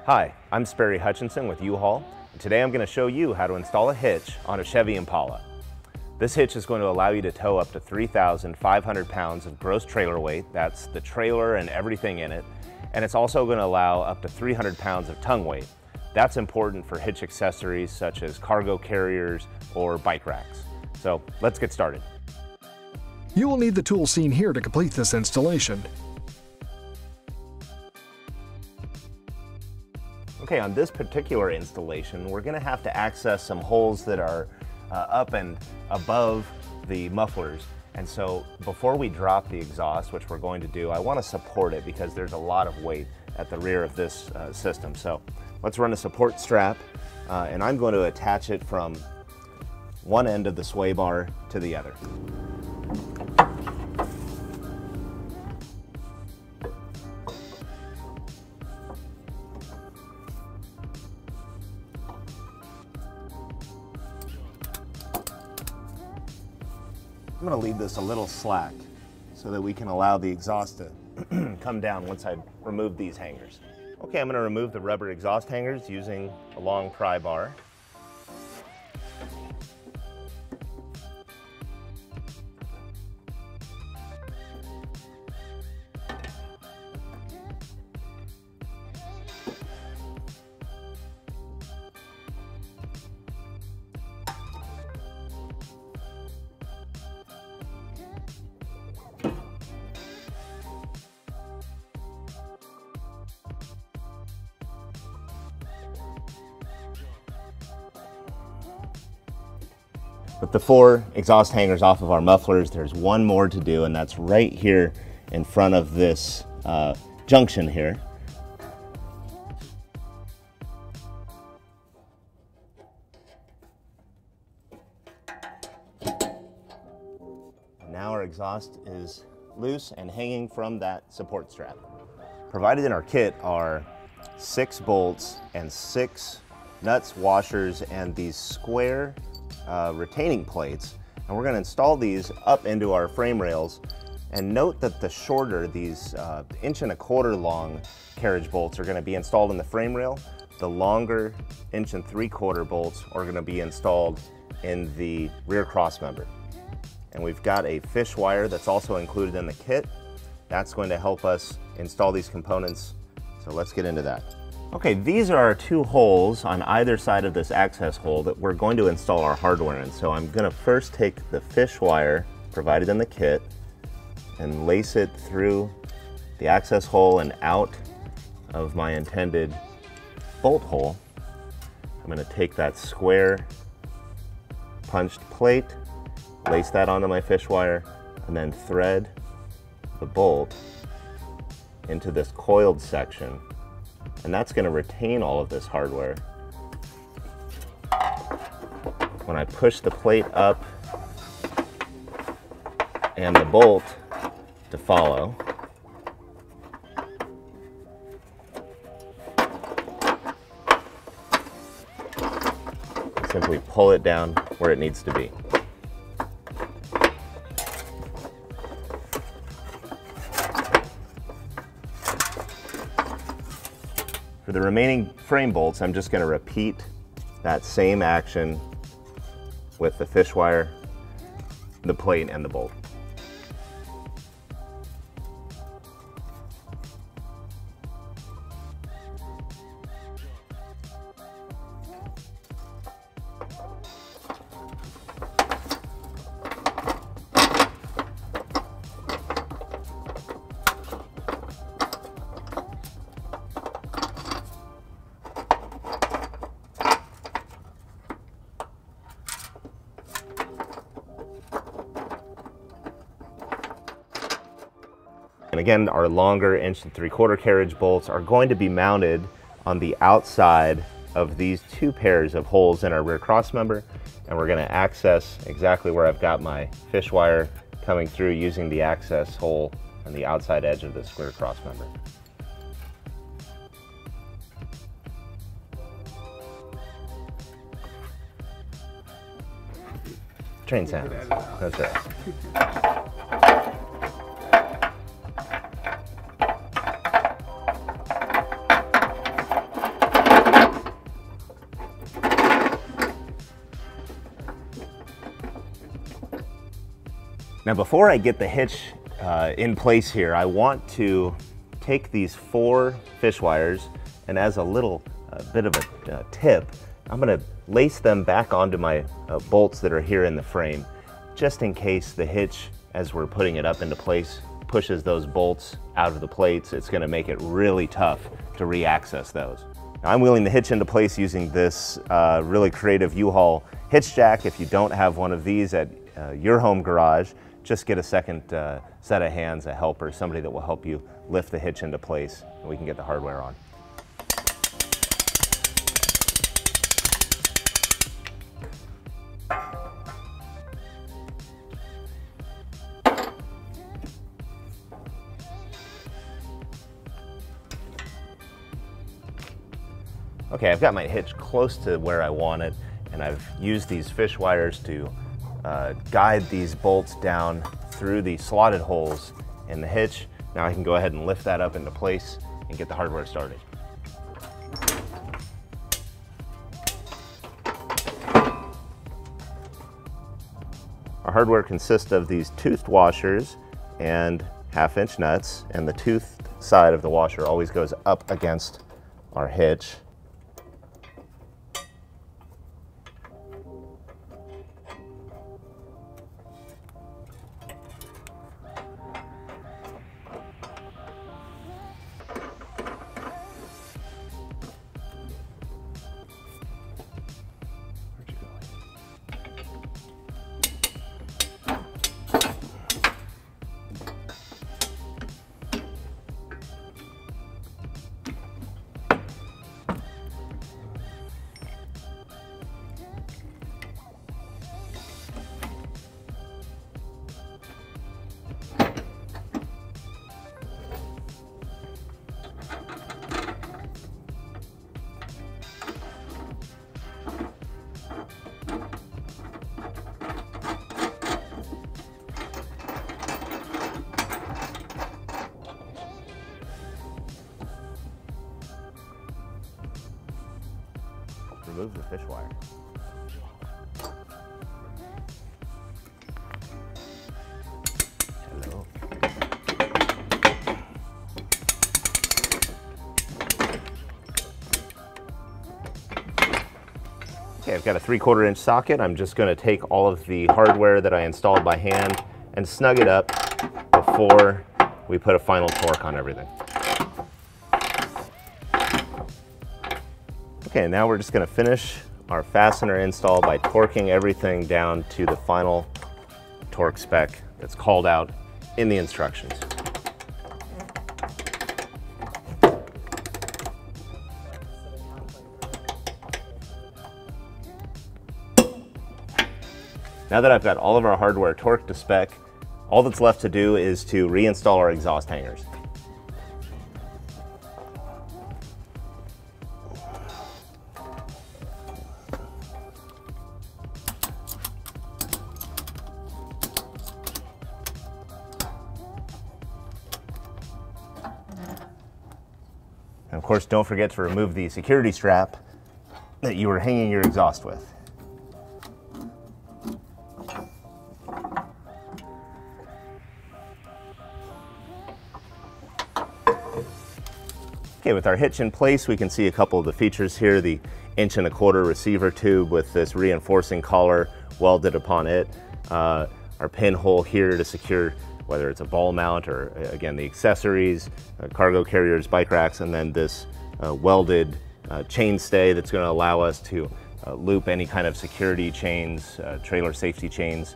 Hi, I'm Sperry Hutchinson with U-Haul. Today I'm going to show you how to install a hitch on a Chevy Impala. This hitch is going to allow you to tow up to 3,500 pounds of gross trailer weight. That's the trailer and everything in it. And it's also going to allow up to 300 pounds of tongue weight. That's important for hitch accessories such as cargo carriers or bike racks. So let's get started. You will need the tools seen here to complete this installation. Okay, on this particular installation, we're going to have to access some holes that are up and above the mufflers. And so before we drop the exhaust, which we're going to do, I want to support it because there's a lot of weight at the rear of this system. So let's run a support strap, and I'm going to attach it from one end of the sway bar to the other. I'm going to leave this a little slack so that we can allow the exhaust to come down once I remove these hangers. Okay, I'm going to remove the rubber exhaust hangers using a long pry bar. With the 4 exhaust hangers off of our mufflers, there's one more to do, and that's right here in front of this junction here. Now our exhaust is loose and hanging from that support strap. Provided in our kit are 6 bolts and 6 nuts, washers, and these square retaining plates, and we're going to install these up into our frame rails. And note that the shorter, these 1.25 inch long carriage bolts are going to be installed in the frame rail. The longer 1.75 inch bolts are going to be installed in the rear cross member. And we've got a fish wire that's also included in the kit. That's going to help us install these components. So let's get into that. Okay, these are our 2 holes on either side of this access hole that we're going to install our hardware in. So I'm going to first take the fish wire provided in the kit and lace it through the access hole and out of my intended bolt hole. I'm going to take that square punched plate, lace that onto my fish wire, and then thread the bolt into this coiled section. And that's going to retain all of this hardware. When I push the plate up and the bolt to follow, simply pull it down where it needs to be. For the remaining frame bolts, I'm just going to repeat that same action with the fish wire, the plate, and the bolt. And again, our longer 1.75 inch carriage bolts are going to be mounted on the outside of these 2 pairs of holes in our rear cross member. And we're going to access exactly where I've got my fish wire coming through using the access hole on the outside edge of this rear cross member. Train sounds. That's right. Now before I get the hitch in place here, I want to take these 4 fish wires, and as a little bit of a tip, I'm gonna lace them back onto my bolts that are here in the frame, just in case the hitch, as we're putting it up into place, pushes those bolts out of the plates. It's gonna make it really tough to re-access those. Now, I'm wheeling the hitch into place using this really creative U-Haul hitch jack. If you don't have one of these at your home garage, just get a second set of hands, a helper, somebody that will help you lift the hitch into place, and we can get the hardware on. Okay, I've got my hitch close to where I want it, and I've used these fish wires to guide these bolts down through the slotted holes in the hitch. Now I can go ahead and lift that up into place and get the hardware started. Our hardware consists of these toothed washers and 1/2-inch nuts, and the toothed side of the washer always goes up against our hitch. Remove the fish wire. Hello. Okay, I've got a 3/4 inch socket. I'm just going to take all of the hardware that I installed by hand and snug it up before we put a final torque on everything. Okay, now we're just going to finish our fastener install by torquing everything down to the final torque spec that's called out in the instructions. Now that I've got all of our hardware torqued to spec, all that's left to do is to reinstall our exhaust hangers. And of course, don't forget to remove the security strap that you were hanging your exhaust with. Okay, with our hitch in place, we can see a couple of the features here. The 1.25-inch receiver tube with this reinforcing collar welded upon it. Our pinhole here to secure whether it's a ball mount or, again, the accessories, cargo carriers, bike racks, and then this welded chain stay that's going to allow us to loop any kind of security chains, trailer safety chains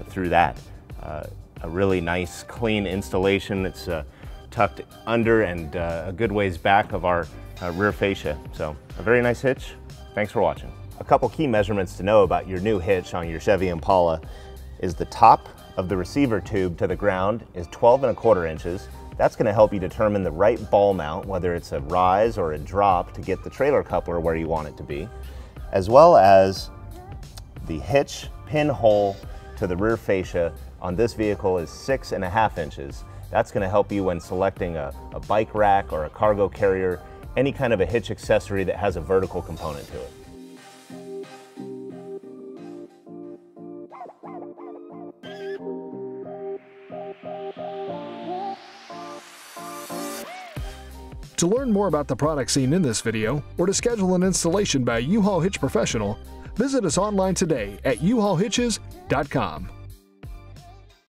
through that. A really nice, clean installation. It's tucked under and a good ways back of our rear fascia. So a very nice hitch. Thanks for watching. A couple key measurements to know about your new hitch on your Chevy Impala is the top of the receiver tube to the ground is 12.25 inches. That's going to help you determine the right ball mount, whether it's a rise or a drop, to get the trailer coupler where you want it to be, as well as the hitch pinhole to the rear fascia on this vehicle is 6.5 inches. That's going to help you when selecting a bike rack or a cargo carrier, any kind of a hitch accessory that has a vertical component to it. To learn more about the products seen in this video, or to schedule an installation by a U-Haul Hitch professional, visit us online today at uhaulhitches.com.